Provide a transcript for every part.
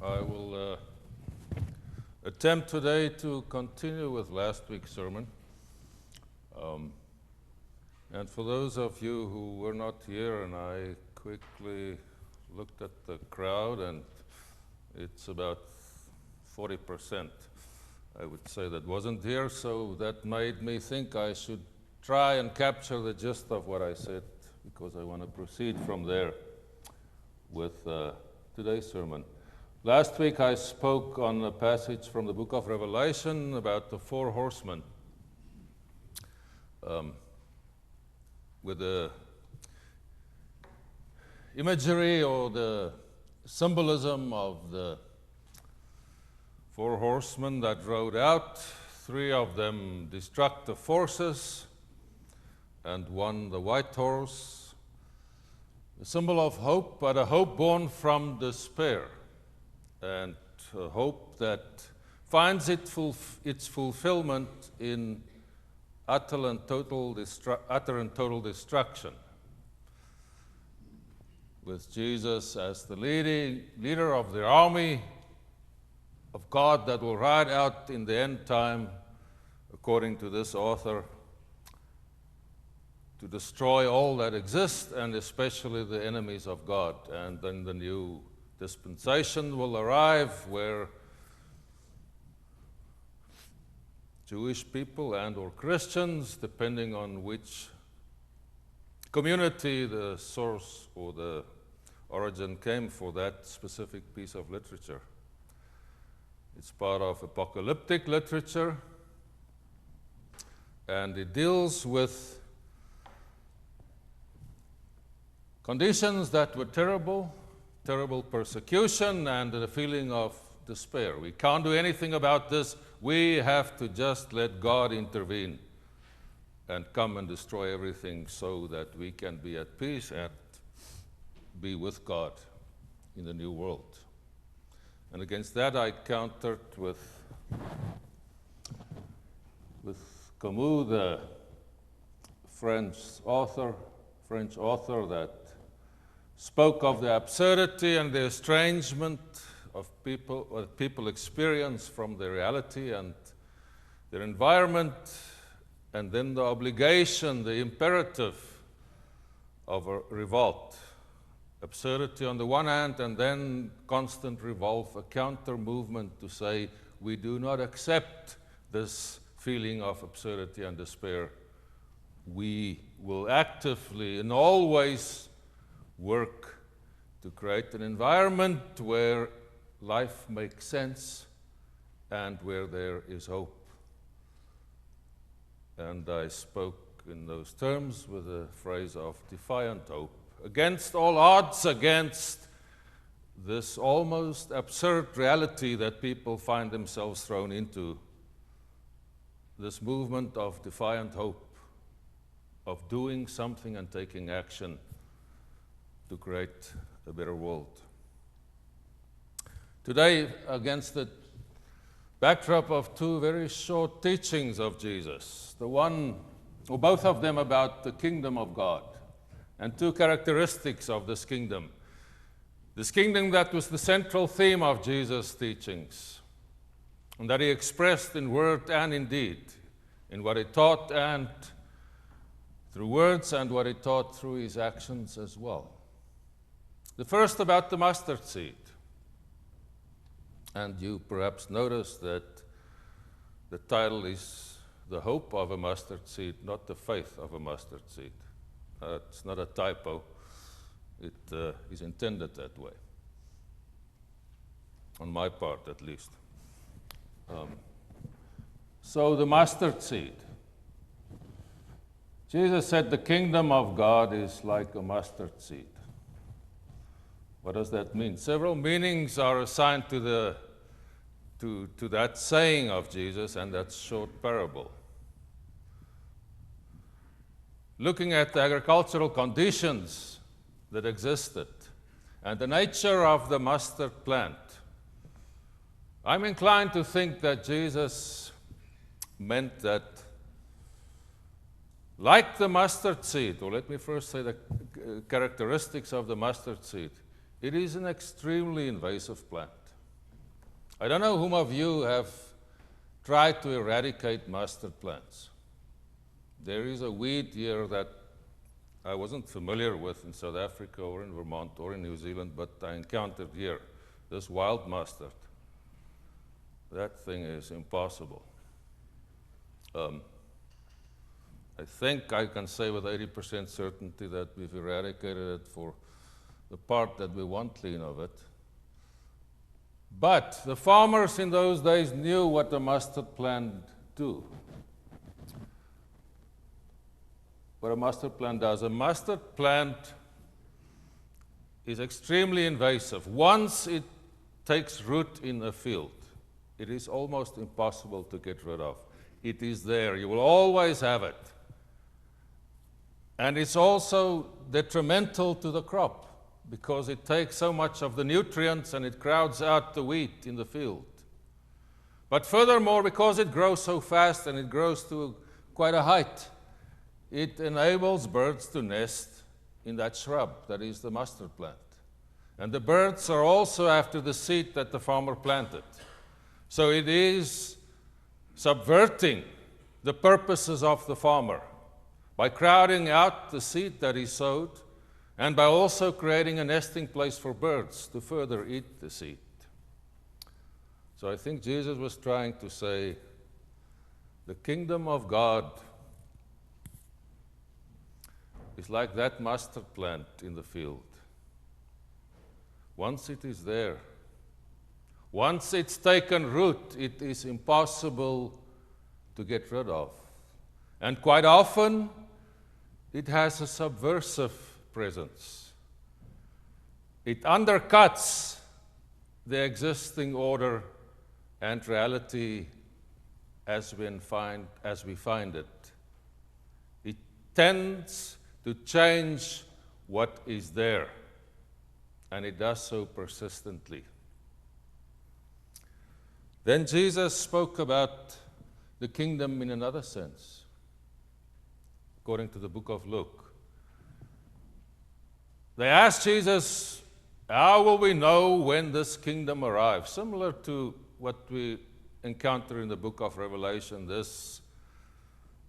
I will attempt today to continue with last week's sermon. And for those of you who were not here, and I quickly looked at the crowd, and it's about 40%, I would say, that wasn't here, so that made me think I should try and capture the gist of what I said, because I want to proceed from there with today's sermon. Last week I spoke on a passage from the book of Revelation about the four horsemen, with the imagery or the symbolism of the four horsemen that rode out, three of them destructive forces, and one the white horse, a symbol of hope, but a hope born from despair, and a hope that finds its fulfillment in utter and total destruction, with Jesus as the leader of the army of God that will ride out in the end time, according to this author, to destroy all that exists, and especially the enemies of God. And then the new dispensation will arrive, where Jewish people and or Christians, depending on which community the source or the origin came for that specific piece of literature. It's part of apocalyptic literature, and it deals with conditions that were terrible persecution, and the feeling of despair. We can't do anything about this. We have to just let God intervene and come and destroy everything so that we can be at peace and be with God in the new world. And against that I countered with Camus, the French author that spoke of the absurdity and the estrangement of people, what people experience from their reality and their environment, and then the obligation, the imperative of a revolt. Absurdity on the one hand, and then constant revolt, a counter movement to say, we do not accept this feeling of absurdity and despair. We will actively and always work to create an environment where life makes sense and where there is hope. And I spoke in those terms with a phrase of defiant hope. Against all odds, against this almost absurd reality that people find themselves thrown into, this movement of defiant hope, of doing something and taking action to create a better world. Today, against the backdrop of two very short teachings of Jesus, the one, or both of them, about the kingdom of God, and two characteristics of this kingdom that was the central theme of Jesus' teachings, and that he expressed in word and in deed, in what he taught and through words, and what he taught through his actions as well. The first about the mustard seed. And you perhaps noticed that the title is The Hope of a Mustard Seed, not the Faith of a Mustard Seed. It's not a typo. It is intended that way, on my part at least. So the mustard seed. Jesus said the kingdom of God is like a mustard seed. What does that mean? Several meanings are assigned to that saying of Jesus and that short parable. Looking at the agricultural conditions that existed and the nature of the mustard plant, I'm inclined to think that Jesus meant that, like the mustard seed, or let me first say the characteristics of the mustard seed, it is an extremely invasive plant. I don't know whom of you have tried to eradicate mustard plants. There is a weed here that I wasn't familiar with in South Africa or in Vermont or in New Zealand, but I encountered here, this wild mustard. That thing is impossible. I think I can say with 80% certainty that we've eradicated it for the part that we want clean of it. But the farmers in those days knew what a mustard plant do. What a mustard plant does. A mustard plant is extremely invasive. Once it takes root in a field, it is almost impossible to get rid of. It is there. You will always have it. And it's also detrimental to the crop because it takes so much of the nutrients and it crowds out the wheat in the field. But furthermore, because it grows so fast and it grows to quite a height, it enables birds to nest in that shrub that is the mustard plant. And the birds are also after the seed that the farmer planted. So it is subverting the purposes of the farmer by crowding out the seed that he sowed and by also creating a nesting place for birds to further eat the seed. So I think Jesus was trying to say, the kingdom of God is like that mustard plant in the field. Once it is there, once it's taken root, it is impossible to get rid of. And quite often, it has a subversive presence. It undercuts the existing order and reality as we find it. It tends to change what is there, and it does so persistently. Then Jesus spoke about the kingdom in another sense, according to the book of Luke. They asked Jesus, how will we know when this kingdom arrives? Similar to what we encounter in the book of Revelation, this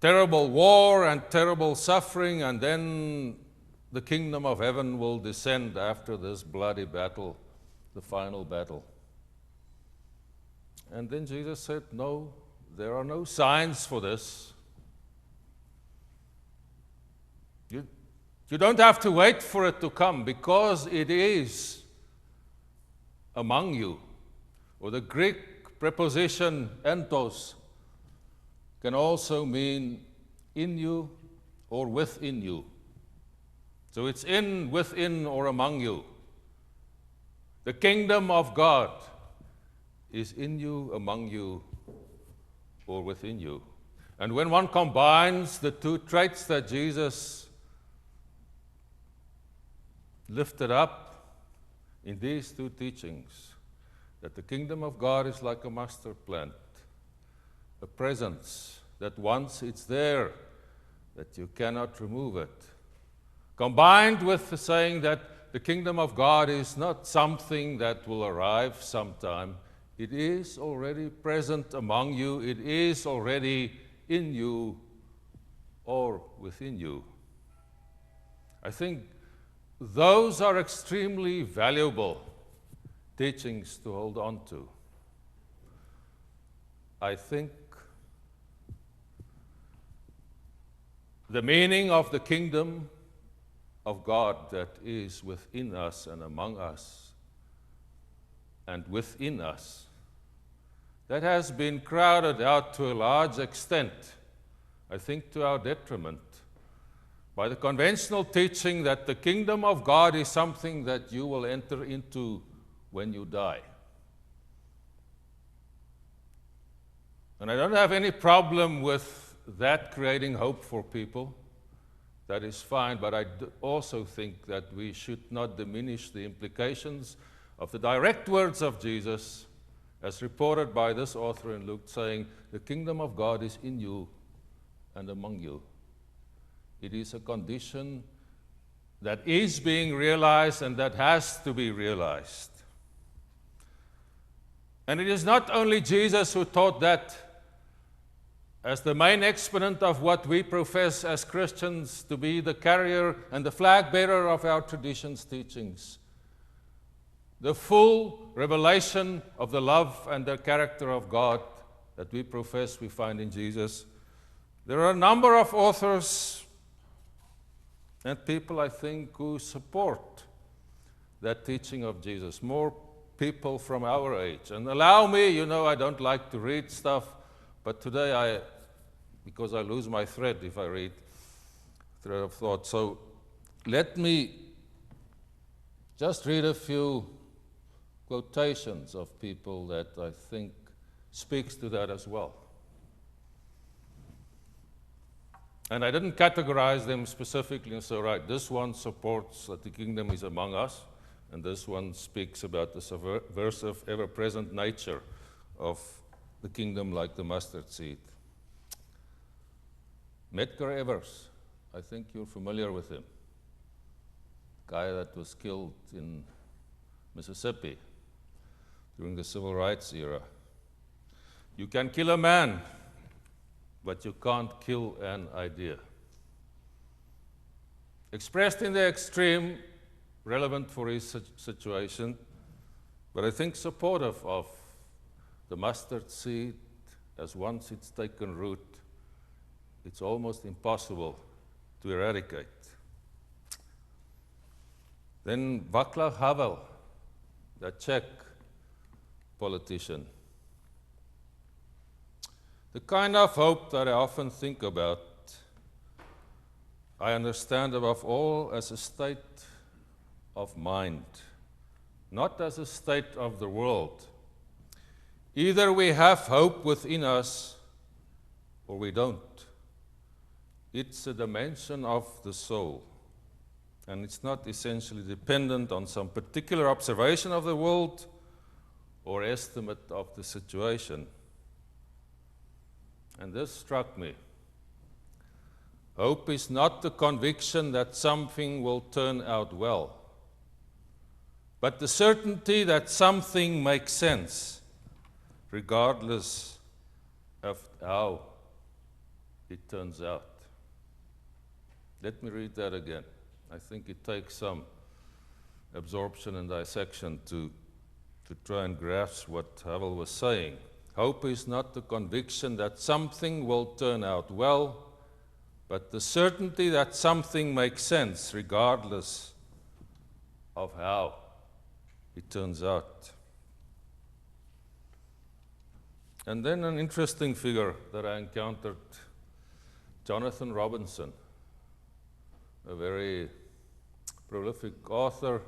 terrible war and terrible suffering, and then the kingdom of heaven will descend after this bloody battle, the final battle. And then Jesus said, no, there are no signs for this. You don't have to wait for it to come because it is among you. Or the Greek preposition entos can also mean in you or within you. So it's in, within, or among you. The kingdom of God is in you, among you, or within you. And when one combines the two traits that Jesus lifted up in these two teachings, that the kingdom of God is like a mustard plant, a presence that once it's there, that you cannot remove it. Combined with the saying that the kingdom of God is not something that will arrive sometime, it is already present among you, it is already in you or within you. I think those are extremely valuable teachings to hold on to. I think the meaning of the kingdom of God that is within us and among us and within us, that has been crowded out to a large extent, I think to our detriment, by the conventional teaching that the kingdom of God is something that you will enter into when you die. And I don't have any problem with that creating hope for people. That is fine, but I also think that we should not diminish the implications of the direct words of Jesus as reported by this author in Luke, saying, the kingdom of God is in you and among you. It is a condition that is being realized and that has to be realized. And it is not only Jesus who taught that as the main exponent of what we profess as Christians to be the carrier and the flag bearer of our tradition's teachings. The full revelation of the love and the character of God that we profess we find in Jesus. There are a number of authors and people, I think, who support that teaching of Jesus. More people from our age. And allow me, I don't like to read stuff, but today because I lose my thread if I read thread of thought. So let me just read a few quotations of people that I think speaks to that as well. And I didn't categorize them specifically and say, right, this one supports that the kingdom is among us, and this one speaks about the subversive, ever-present nature of the kingdom like the mustard seed. Medgar Evers, I think you're familiar with him. Guy that was killed in Mississippi during the Civil Rights era. You can kill a man, but you can't kill an idea. Expressed in the extreme, relevant for his situation, but I think supportive of the mustard seed, as once it's taken root, it's almost impossible to eradicate. Then Václav Havel, the Czech politician. The kind of hope that I often think about, I understand above all as a state of mind, not as a state of the world. Either we have hope within us or we don't. It's a dimension of the soul, and it's not essentially dependent on some particular observation of the world or estimate of the situation. And this struck me. Hope is not the conviction that something will turn out well, but the certainty that something makes sense, regardless of how it turns out. Let me read that again. I think it takes some absorption and dissection to try and grasp what Havel was saying. Hope is not the conviction that something will turn out well, but the certainty that something makes sense regardless of how it turns out. And then an interesting figure that I encountered, Jonathan Robinson, a very prolific author,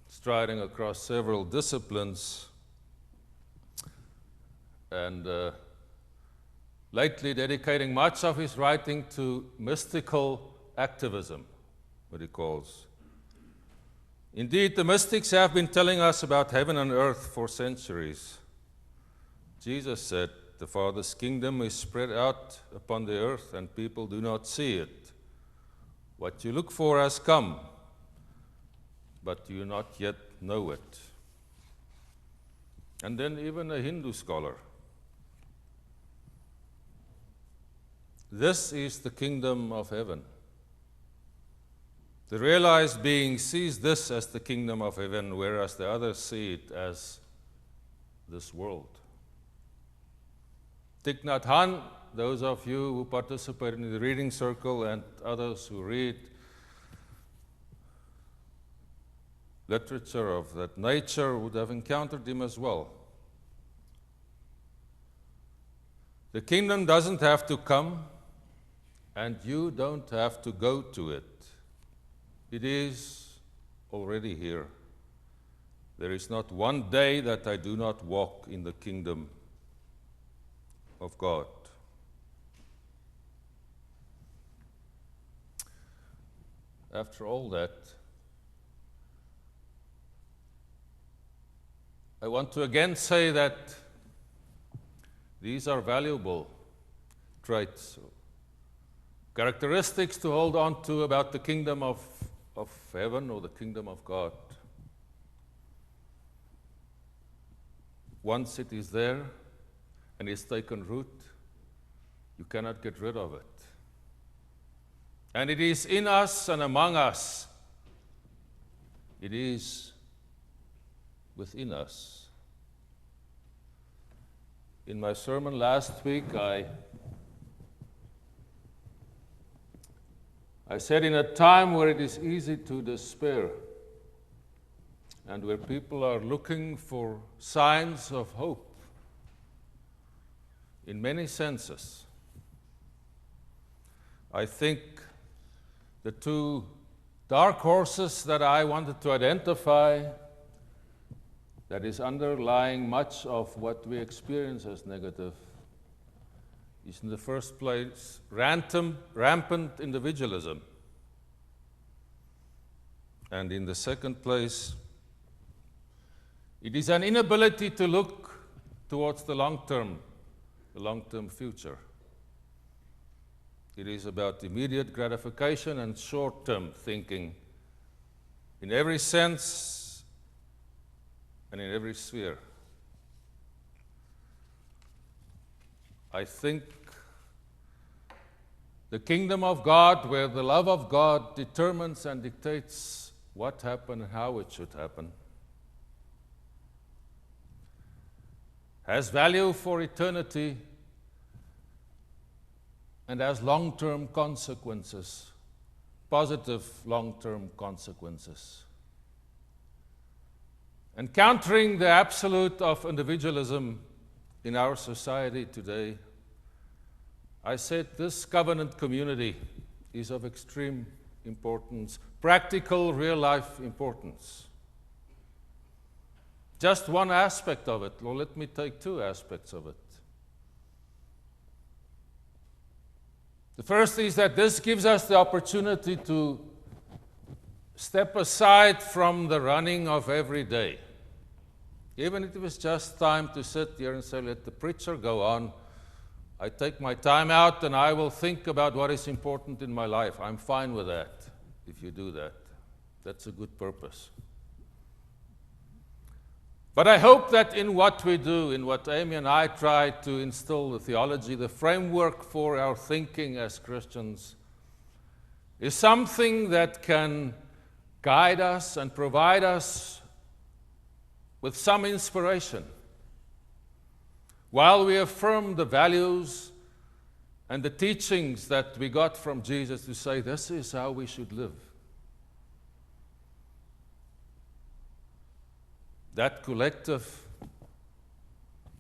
striding across several disciplines, and lately dedicating much of his writing to mystical activism, what he calls. Indeed, the mystics have been telling us about heaven and earth for centuries. Jesus said, the Father's kingdom is spread out upon the earth and people do not see it. What you look for has come, but you not yet know it. And then even a Hindu scholar. This is the kingdom of heaven. The realized being sees this as the kingdom of heaven, whereas the others see it as this world. Thich Nhat Hanh, those of you who participate in the reading circle and others who read literature of that nature would have encountered him as well. The kingdom doesn't have to come, and you don't have to go to it. It is already here. There is not one day that I do not walk in the kingdom of God. After all that, I want to again say that these are valuable traits, characteristics to hold on to about the kingdom of heaven or the kingdom of God. once it is there and it's taken root, you cannot get rid of it. And it is in us and among us. It is within us. In my sermon last week, I said, in a time where it is easy to despair and where people are looking for signs of hope in many senses, I think the two dark horses that I wanted to identify that is underlying much of what we experience as negative is, in the first place, rampant individualism. And in the second place, it is an inability to look towards the long-term future. It is about immediate gratification and short-term thinking in every sense and in every sphere. I think the kingdom of God, where the love of God determines and dictates what happened and how it should happen, has value for eternity and has long-term consequences, positive long-term consequences. Encountering the absolute of individualism in our society today, I said this covenant community is of extreme importance, practical, real-life importance. Just one aspect of it, well, let me take two aspects of it. The first is that this gives us the opportunity to step aside from the running of every day. Even if it was just time to sit here and say, let the preacher go on, I take my time out and I will think about what is important in my life. I'm fine with that, if you do that. That's a good purpose. But I hope that in what we do, in what Amy and I try to instill the theology, the framework for our thinking as Christians, is something that can guide us and provide us with some inspiration while we affirm the values and the teachings that we got from Jesus to say, this is how we should live. That collective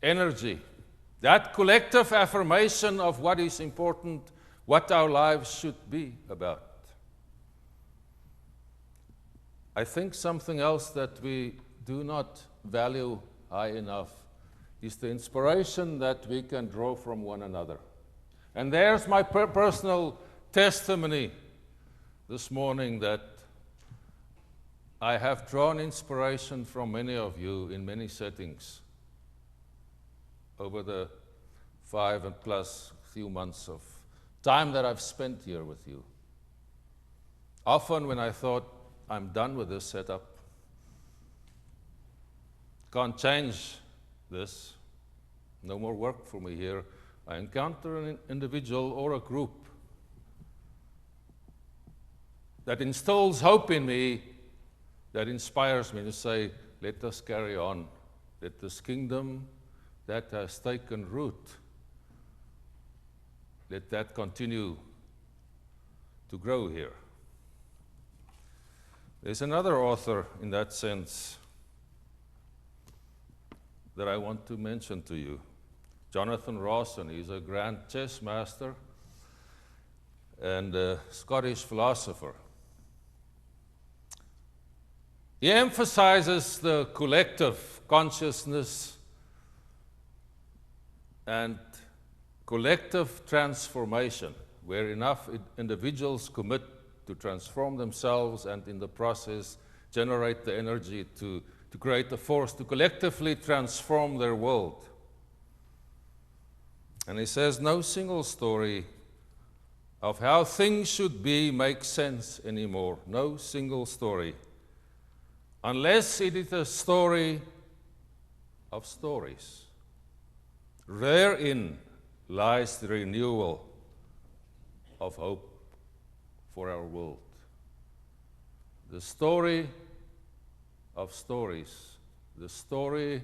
energy, that collective affirmation of what is important, what our lives should be about. I think something else that we do not value high enough is the inspiration that we can draw from one another. And there's my personal testimony this morning that I have drawn inspiration from many of you in many settings over the 5 and plus few months of time that I've spent here with you. Often when I thought, I'm done with this setup, can't change this, no more work for me here, I encounter an individual or a group that instills hope in me, that inspires me to say, let us carry on. Let this kingdom that has taken root, let that continue to grow here. There's another author in that sense that I want to mention to you, Jonathan Rawson. He's a grand chess master and a Scottish philosopher. He emphasizes the collective consciousness and collective transformation, where enough individuals commit to transform themselves and in the process generate the energy to create a force to collectively transform their world. And he says no single story of how things should be makes sense anymore. No single story. Unless it is a story of stories. Therein lies the renewal of hope for our world. The story of stories, the story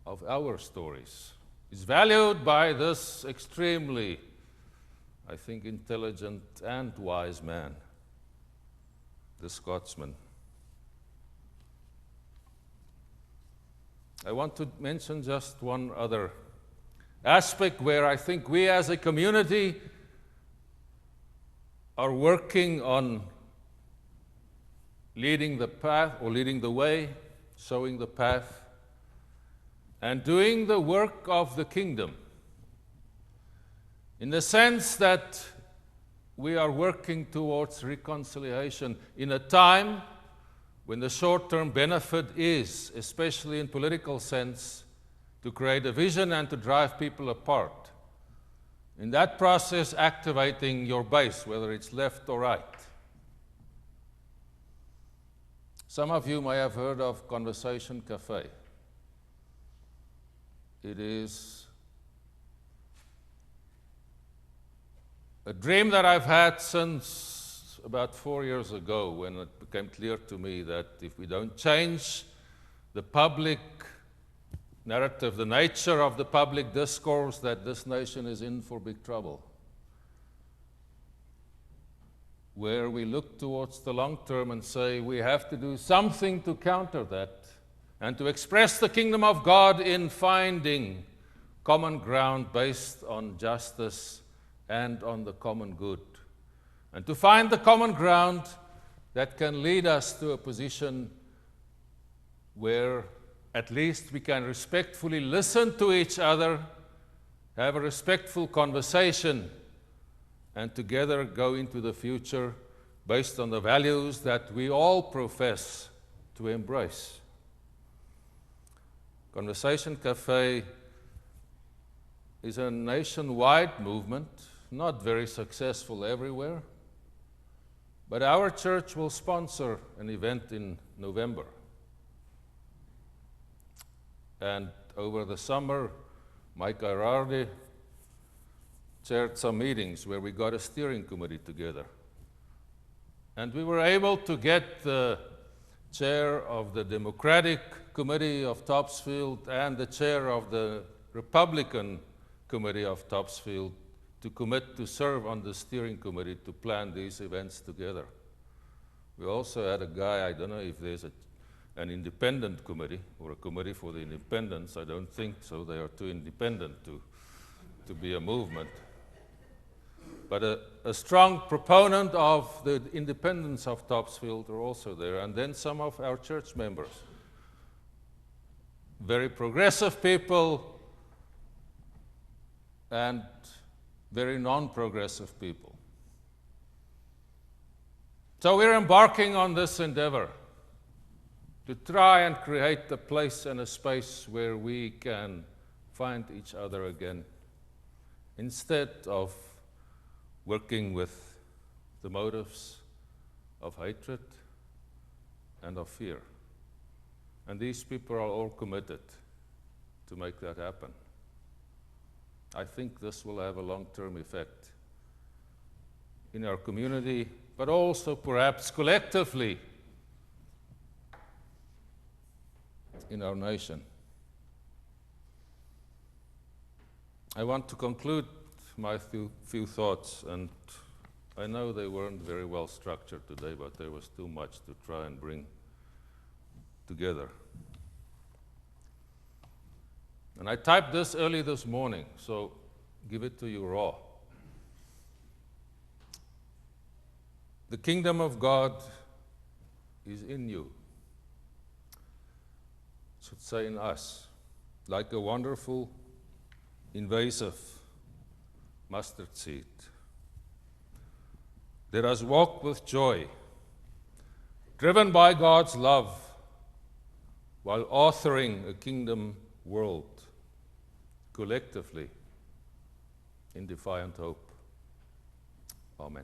of our stories, is valued by this extremely, I think, intelligent and wise man, the Scotsman. I want to mention just one other aspect where I think we as a community are working on leading the path or leading the way, showing the path, and doing the work of the kingdom. In the sense that we are working towards reconciliation in a time when the short-term benefit is, especially in political sense, to create division and to drive people apart. In that process, activating your base, whether it's left or right. Some of you may have heard of Conversation Cafe. It is a dream that I've had since about 4 years ago, when it became clear to me that if we don't change the public narrative, the nature of the public discourse, that this nation is in for big trouble. Where we look towards the long term and say we have to do something to counter that and to express the kingdom of God in finding common ground based on justice and on the common good. And to find the common ground that can lead us to a position where at least we can respectfully listen to each other, have a respectful conversation, and together go into the future based on the values that we all profess to embrace. Conversation Cafe is a nationwide movement, not very successful everywhere, but our church will sponsor an event in November. And over the summer, Mike Girardi chaired some meetings where we got a steering committee together. And we were able to get the chair of the Democratic Committee of Topsfield and the chair of the Republican Committee of Topsfield to commit to serve on the steering committee to plan these events together. We also had a guy, I don't know if there's an independent committee or a committee for the independents. I don't think so. They are too independent to be a movement. But a strong proponent of the independence of Topsfield are also there. And then some of our church members. Very progressive people and very non-progressive people. So we're embarking on this endeavor to try and create a place and a space where we can find each other again, instead of working with the motives of hatred and of fear. And these people are all committed to make that happen. I think this will have a long-term effect in our community, but also perhaps collectively in our nation. I want to conclude my few thoughts, and I know they weren't very well structured today, but there was too much to try and bring together. And I typed this early this morning, so give it to you raw. The kingdom of God is in you. It should say in us, like a wonderful, invasive mustard seed. Let us walk with joy, driven by God's love, while authoring a kingdom world collectively in defiant hope. Amen.